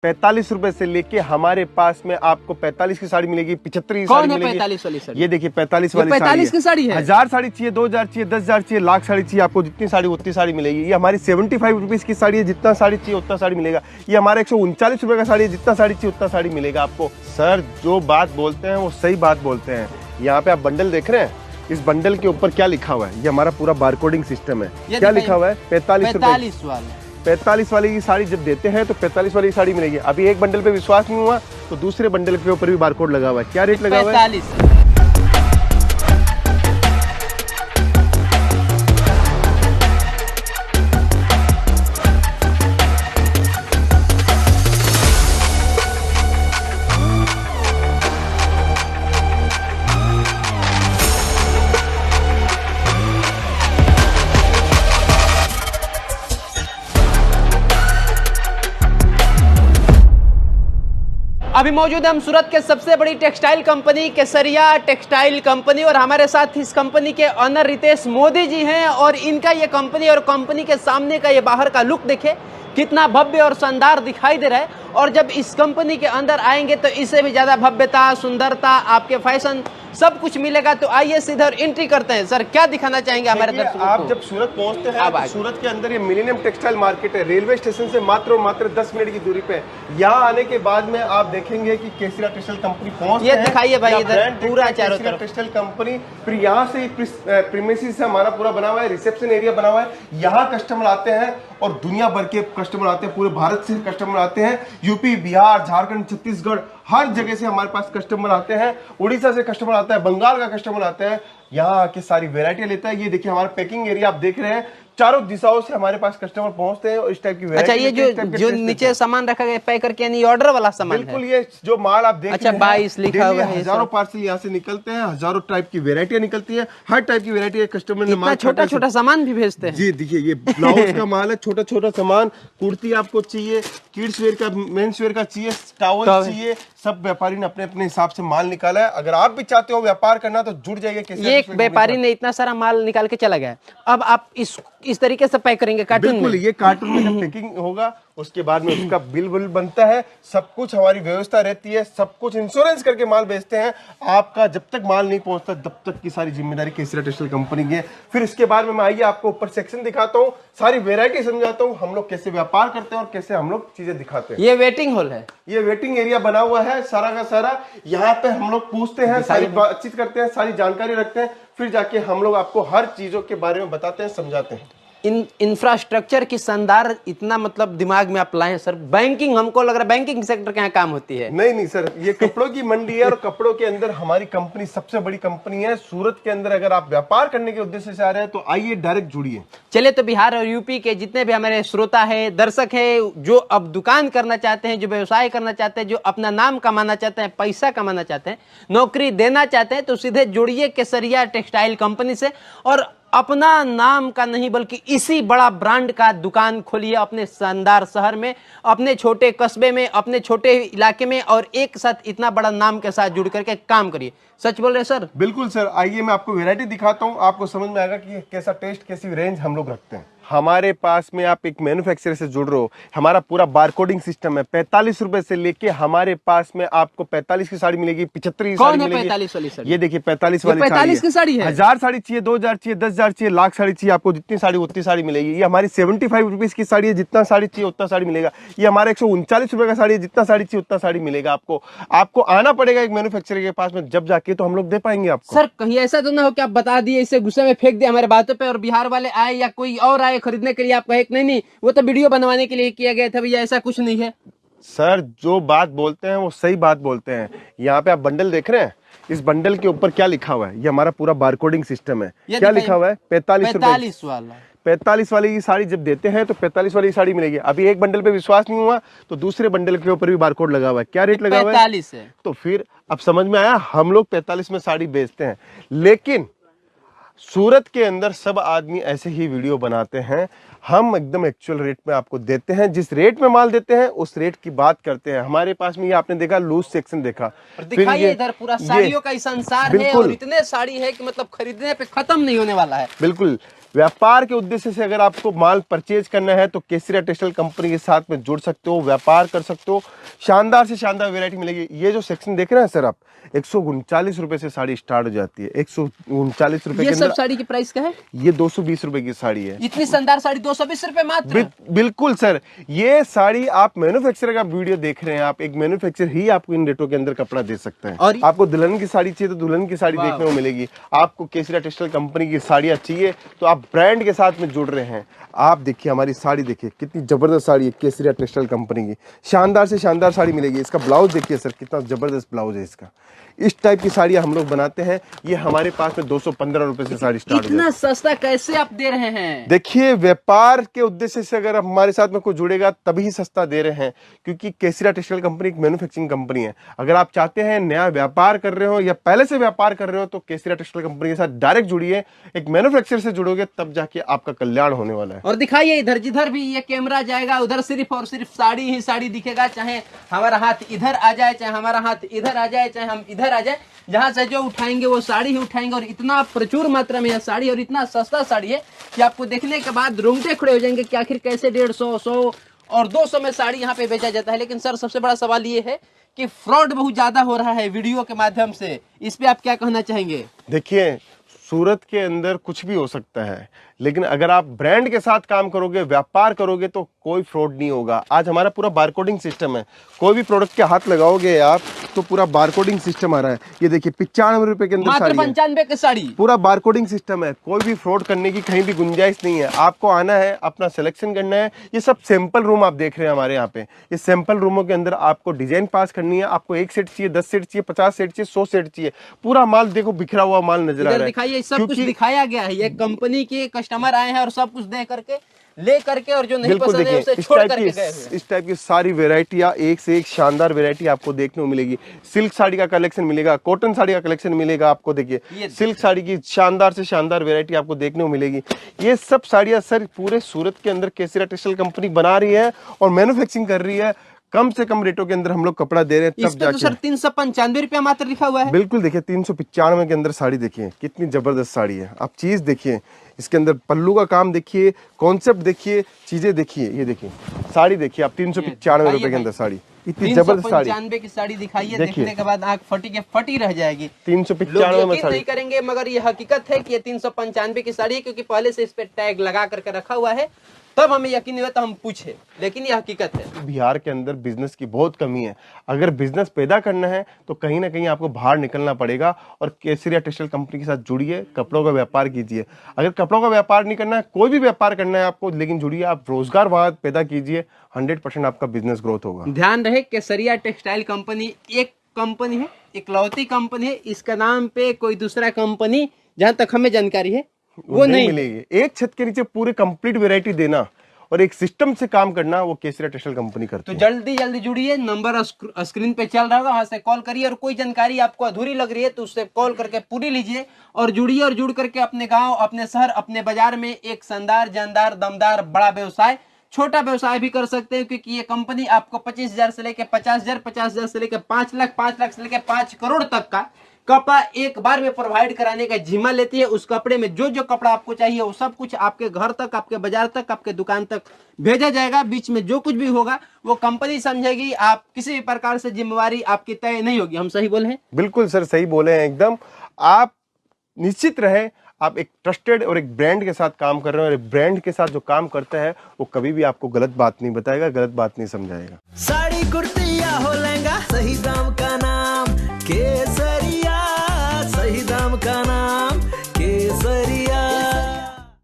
45 रुपए से लेके हमारे पास में आपको 45 की साड़ी मिलेगी, 75 की साड़ी मिलेगी। 45 वाली साड़ी? ये देखिए 45 वाली 45 की साड़ी है। 1000 साड़ी चाहिए, 2000 चाहिए, 10,000 चाहिए, लाख साड़ी चाहिए, आपको जितनी साड़ी उतनी साड़ी मिलेगी। ये हमारी 75 रुपीज की साड़ी है, जितना साड़ी चाहिए उतना साड़ी मिलेगा। ये हमारा 139 रुपए का साड़ी है, जितना साड़ी चाहिए उतना साड़ी मिलेगा आपको। सर जो बात बोलते हैं वो सही बात बोलते हैं। यहाँ पे आप बंडल देख रहे हैं, इस बंडल के ऊपर क्या लिखा हुआ है? ये हमारा पूरा बारकोडिंग सिस्टम है। क्या लिखा हुआ है? 45 वाला। 45 वाली की साड़ी जब देते हैं तो 45 वाली साड़ी मिलेगी। अभी एक बंडल पे विश्वास नहीं हुआ तो दूसरे बंडल के ऊपर भी बारकोड लगा हुआ है। क्या रेट लगा हुआ है? 45। अभी मौजूद है हम सूरत के सबसे बड़ी टेक्सटाइल कंपनी केसरिया टेक्सटाइल कंपनी, और हमारे साथ इस कंपनी के ऑनर रितेश मोदी जी हैं। और इनका ये कंपनी और कंपनी के सामने का ये बाहर का लुक देखे कितना भव्य और शानदार दिखाई दे रहा है। और जब इस कंपनी के अंदर आएंगे तो इससे भी ज्यादा भव्यता, सुंदरता, आपके फैशन सब कुछ मिलेगा। तो आइए सीधे और एंट्री करते हैं। सर क्या दिखाना चाहेंगे हमारे दर्शकों को? आप जब सूरत पहुंचते हैं तो सूरत के अंदर ये मिलेनियम टेक्सटाइल मार्केट है, रेलवे स्टेशन से मात्र 10 मिनट की दूरी पे। यहाँ आने के बाद में आप देखेंगे कि केसरिया टेक्सटाइल कंपनी पहुंचते हैं। ये दिखाइए भाई इधर पूरा चारों तरफ टेक्सटाइल कंपनी। फिर यहाँ से प्रीमिसेस से हमारा पूरा बना हुआ है, रिसेप्शन एरिया बना हुआ है। यहाँ कस्टमर आते हैं और दुनिया भर के कस्टमर आते हैं, पूरे भारत से कस्टमर आते हैं। यूपी, बिहार, झारखंड, छत्तीसगढ़, हर जगह से हमारे पास कस्टमर आते हैं। उड़ीसा से कस्टमर आता है, बंगाल का कस्टमर आता है, यहाँ आके सारी वेरायटियां लेता है। ये देखिए हमारा पैकिंग एरिया आप देख रहे हैं, चारों दिशाओं से हमारे पास कस्टमर पहुंचते हैं और इस टाइप की अच्छा, ये जो नीचे सामान रखा गया पैक करके, यानी ऑर्डर वाला सामान? बिल्कुल, ये जो माल आप देख रहे हैं 22 लिखा हुआ है। हजारों पार्सल यहाँ से निकलते हैं, हजारों टाइप की वेरायटियां निकलती है। हर टाइप की वेरायटी कस्टमर ने माल, छोटा सामान भी भेजते हैं। जी देखिए, ये ब्लाउज का माल है, छोटा सामान। कुर्ती आपको चाहिए, किड्स वेयर का, मेंस वेयर का चाहिए, टॉवल चाहिए, सब व्यापारी ने अपने अपने हिसाब से माल निकाला है। अगर आप भी चाहते हो व्यापार करना तो जुड़ जाइए। ये एक व्यापारी ने इतना सारा माल निकाल के चला गया। अब आप इस तरीके से पैक करेंगे कार्टून में? बिल्कुल, ये कार्टून में जब पैकिंग होगा उसके बाद में उसका बिल बनता है। सब कुछ हमारी व्यवस्था रहती है, सब कुछ इंश्योरेंस करके माल बेचते हैं। आपका जब तक माल नहीं पहुंचता तब तक की सारी जिम्मेदारी केसरिया टेक्सटाइल कंपनी की है। फिर इसके बाद में मैं आइए आपको ऊपर सेक्शन दिखाता हूँ, सारी वेरायटी समझाता हूँ, हम लोग कैसे व्यापार करते हैं और कैसे हम लोग चीजें दिखाते हैं। ये वेटिंग हॉल है, ये वेटिंग एरिया बना हुआ है सारा का सारा। यहाँ पे हम लोग पूछते हैं, सारी बातचीत करते हैं, सारी जानकारी रखते हैं, फिर जाके हम लोग आपको हर चीजों के बारे में बताते हैं, समझाते हैं। इंफ्रास्ट्रक्चर की शानदार इतना मतलब दिमाग में आप लाए हैं सर। बैंकिंग, हमको लग रहा है बैंकिंग सेक्टर के यहाँ काम होती है। नहीं सर, ये कपड़ों की मंडी है और कपड़ों के अंदर हमारी कंपनी सबसे बड़ी कंपनी है सूरत के अंदर। अगर आप व्यापार करने के उद्देश्य से आ रहे हैं तो आइए, डायरेक्ट जुड़िए। चलिए, तो बिहार और यूपी के जितने भी हमारे श्रोता है, दर्शक है, जो अब दुकान करना चाहते हैं, जो व्यवसाय करना चाहते हैं, जो अपना नाम कमाना चाहते हैं, पैसा कमाना चाहते हैं, नौकरी देना चाहते हैं, तो सीधे जुड़िए केसरिया टेक्सटाइल कंपनी से और अपना नाम का नहीं बल्कि इसी बड़ा ब्रांड का दुकान खोलिए अपने शानदार शहर में, अपने छोटे कस्बे में, अपने छोटे इलाके में, और एक साथ इतना बड़ा नाम के साथ जुड़ करके काम करिए। सच बोल रहे सर? बिल्कुल सर, आइए मैं आपको वैरायटी दिखाता हूँ, आपको समझ में आएगा कि कैसा टेस्ट, कैसी रेंज हम लोग रखते हैं। हमारे पास में आप एक मैन्युफैक्चरर से जुड़ रहे हो, हमारा पूरा बारकोडिंग सिस्टम है। 45 रुपए से लेके हमारे पास में आपको 45 की साड़ी मिलेगी, 75 की साड़ी मिलेगी। 45 वाली साड़ी? ये देखिए 45 वाली 45 की साड़ी है। 1000 साड़ी चाहिए, 2000 चाहिए, 10,000 चाहिए, लाख साड़ी चाहिए, आपको जितनी साड़ी उतनी साड़ी मिलेगी। ये हमारी 75 रुपीज की साड़ी है, जितना साड़ी चाहिए उतना साड़ी मिलेगा। ये हमारा 139 रुपए का साड़ी है, जितना साड़ी चाहिए उतना साड़ी मिलेगा आपको। आपको आना पड़ेगा एक मैन्युफैक्चरर के पास में, जब जाके तो हम लोग दे पाएंगे आपको। सर कहीं ऐसा तो ना हो कि आप बता दिए, इसे गुस्से में फेंक दिया हमारे बातों पे और बिहार वाले आए या कोई और आए खरीदने के लिए, आप कहे नहीं वो तो वीडियो बनवाने के लिए किया गया था भैया, ऐसा कुछ नहीं है? सर जो बात बोलते हैं वो सही बात बोलते हैं। यहाँ पे आप बंडल देख रहे हैं, इस बंडल के ऊपर क्या लिखा हुआ है? ये हमारा पूरा बारकोडिंग सिस्टम है। क्या लिखा हुआ है? 45 वाला। 45 वाली की साड़ी जब देते हैं तो 45 वाली साड़ी मिलेगी। अभी एक बंडल पे विश्वास नहीं हुआ तो दूसरे बंडल के ऊपर भी बारकोड लगा हुआ है। क्या रेट लगा हुआ है? 45 है। तो फिर अब समझ में आया, हम लोग 45 में साड़ी बेचते हैं, लेकिन सूरत के अंदर सब आदमी ऐसे ही वीडियो बनाते हैं। हम एकदम एक्चुअल रेट में आपको देते हैं, जिस रेट में माल देते हैं उस रेट की बात करते हैं। हमारे पास में ये आपने देखा लूज सेक्शन देखा, दिखाइए इधर पूरा साड़ियों का ही संसार है और इतने साड़ी है कि मतलब खरीदने पे खत्म नहीं होने वाला है। बिल्कुल, व्यापार के उद्देश्य से अगर आपको माल परचेज करना है तो केसरिया टेक्सटाइल कंपनी के साथ में जुड़ सकते हो, व्यापार कर सकते हो। शानदार से शानदार वैरायटी मिलेगी। ये जो सेक्शन देख रहे हैं सर आप, 139 रुपए से साड़ी स्टार्ट हो जाती है। 139 रुपए ये के सब अंदर साड़ी की प्राइस क्या है? ये 220 रुपए की साड़ी है। इतनी शानदार साड़ी 220 रुपए मात्र। बिल्कुल सर, ये साड़ी आप मैन्युफैक्चरर का वीडियो देख रहे हैं, आप एक मैन्युफैक्चरर ही आपको इन रेटों के अंदर कपड़ा दे सकता है। और आपको दुल्हन की साड़ी चाहिए तो दुल्हन की साड़ी देखने को मिलेगी। आपको केसरिया टेक्सटाइल कंपनी की साड़ियां चाहिए तो आप ब्रांड के साथ में जुड़ रहे हैं। आप देखिए हमारी साड़ी, देखिए कितनी जबरदस्त साड़ी है केसरिया टेक्सटाइल कंपनी की। शानदार से शानदार साड़ी मिलेगी। इसका ब्लाउज देखिए सर, कितना जबरदस्त ब्लाउज है इसका। इस टाइप की साड़ियां हम लोग बनाते हैं। ये हमारे पास में 215 रुपए से साड़ी स्टार्ट हो जाती है। इतना सस्ता कैसे आप दे रहे हैं? देखिए, व्यापार के उद्देश्य से अगर हमारे साथ में कोई जुड़ेगा तभी सस्ता दे रहे हैं, क्योंकि केसरिया टेक्सटाइल कंपनी एक मैन्युफैक्चरिंग कंपनी है। अगर आप चाहते हैं नया व्यापार कर रहे हो या पहले से व्यापार कर रहे हो तो केसरिया टेक्सटाइल कंपनी के साथ डायरेक्ट जुड़िए। एक मैन्युफैक्चरर से जुड़ोगे तब जाके आपका कल्याण होने वाला है। और दिखाइए इधर, जिधर भी ये कैमरा जाएगा उधर सिर्फ और सिर्फ साड़ी ही साड़ी दिखेगा। चाहे हमारा हाथ इधर आ जाए, चाहे हमारा हाथ इधर आ जाए, चाहे हम इधर आ जाए, जहां से जो उठाएंगे वो साड़ी ही उठाएंगे। और इतना प्रचुर मात्रा में यह साड़ी और इतना सस्ता साड़ी है कि आपको देखने के बाद रोंगटे खड़े हो जाएंगे कि आखिर कैसे 150, 100 और 200 में साड़ी यहाँ पे बेचा जाता है। लेकिन सर सबसे बड़ा सवाल ये है कि फ्रॉड बहुत ज्यादा हो रहा है वीडियो के माध्यम से, इस पे आप क्या कहना चाहेंगे? देखिए, सूरत के अंदर कुछ भी हो सकता है, लेकिन अगर आप ब्रांड के साथ काम करोगे, व्यापार करोगे तो कोई फ्रॉड नहीं होगा। आज हमारा पूरा बारकोडिंग सिस्टम है। कोई भी प्रोडक्ट के हाथ लगाओगे आप तो पूरा बारकोडिंग सिस्टम आ रहा है। ये देखिए 95 रुपए के अंदर मात्र साड़ी है। 95 की साड़ी, पूरा बारकोडिंग सिस्टम है। कोई भी फ्रॉड करने की कहीं भी गुंजाइश नहीं है। आपको आना है, अपना सिलेक्शन करना है। ये सब सैंपल रूम आप देख रहे हैं हमारे यहाँ पे। ये सैंपल रूमों के अंदर आपको डिजाइन पास करनी है। आपको 1 सेट चाहिए, 10 सेट चाहिए, 50 सेट चाहिए, 100 सेट चाहिए। पूरा माल देखो, बिखरा हुआ माल नजर आ रहा है। दिखाइए, सब कुछ दिखाया गया है। ये कंपनी के कस्टमर आए हैं और सब कुछ दे करके, ले करके, और जो नहीं पसंद है उसे छोड़ करके गए हुए। इस टाइप की सारी वेराइटियां, एक से एक शानदार वेराइटी आपको देखने को मिलेगी। सिल्क साड़ी का कलेक्शन मिलेगा, कॉटन साड़ी का कलेक्शन मिलेगा। आपको देखिए सिल्क साड़ी की शानदार से शानदार वेराइटी आपको देखने को मिलेगी। ये सब साड़ियां सर पूरे सूरत के अंदर केसरिया टेक्सटाइल कंपनी बना रही है और मैन्युफैक्चरिंग कर रही है। कम से कम रेटों के अंदर हम लोग कपड़ा दे रहे हैं, तब जाके। तो सर 395 रुपया मात्र लिखा हुआ है। बिल्कुल, देखिए 395 के अंदर साड़ी देखिए, कितनी जबरदस्त साड़ी है। आप चीज देखिए, इसके अंदर पल्लू का काम देखिए, कॉन्सेप्ट देखिए, चीजें देखिए। ये देखिए साड़ी देखिए आप, 395 रुपए के अंदर साड़ी, इतनी जबरदस्त साड़ी। 395 की साड़ी दिखाइए, देखने के बाद आंख फटी के फटी रह जाएगी। 395 में साड़ी नहीं करेंगे, मगर ये हकीकत है कि ये 395 की साड़ी है, क्योंकि पहले से इस पे टैग लगा करके रखा हुआ है। तब हमें यकीन हुआ तो हम पूछे, लेकिन ये हकीकत है। बिहार के अंदर बिजनेस की बहुत कमी है। अगर बिजनेस पैदा करना है तो कहीं ना कहीं आपको बाहर निकलना पड़ेगा और केसरिया टेक्सटाइल कंपनी के साथ जुड़िए, कपड़ों का व्यापार कीजिए। अगर कपड़ों का व्यापार नहीं करना है, कोई भी व्यापार करना है आपको, लेकिन जुड़िए, आप रोजगार वहां पैदा कीजिए, 100% आपका बिजनेस ग्रोथ होगा। ध्यान रहे, केसरिया टेक्सटाइल कंपनी एक कंपनी है, इकलौती कंपनी है। इसका नाम पे कोई दूसरा कंपनी, जहां तक हमें जानकारी है, वो नहीं मिलेगी। एक छत के नीचे पूरे कंप्लीट वैरायटी देना और एक सिस्टम से काम करना, वो केसरिया टेक्सटाइल कंपनी करती है। तो जल्दी जल्दी जुड़िए, नंबर स्क्रीन पे चल रहा होगा, वहां से कॉल करिए। और कोई जानकारी आपको अधूरी लग रही है तो उससे कॉल करके पूरी लीजिए और जुड़िए। और जुड़ करके अपने गांव, अपने शहर, अपने बाजार में एक शानदार, जानदार, दमदार बड़ा व्यवसाय, छोटा व्यवसाय भी कर सकते हैं। क्योंकि ये कंपनी आपको 25,000 से लेकर 50,000, 50,000 से लेकर 5 लाख, 5 लाख से लेकर 5 करोड़ तक का कपड़ा एक बार में प्रोवाइड कराने का जिम्मा लेती है। उस कपड़े में जो जो कपड़ा आपको चाहिए वो सब कुछ आपके घर तक, आपके बाजार तक, आपके दुकान तक भेजा जाएगा। बीच में जो कुछ भी होगा वो कंपनी समझेगी। आप किसी भी प्रकार से जिम्मेवारी आपकी तय नहीं होगी। हम सही बोले हैं? बिल्कुल सर, सही बोले हैं एकदम। आप निश्चित रहे, आप एक ट्रस्टेड और एक ब्रांड के साथ काम कर रहे हैं और एक ब्रांड के साथ जो काम करता है वो कभी भी आपको गलत बात नहीं बताएगा, गलत बात नहीं समझाएगा। साड़ी कुर्ती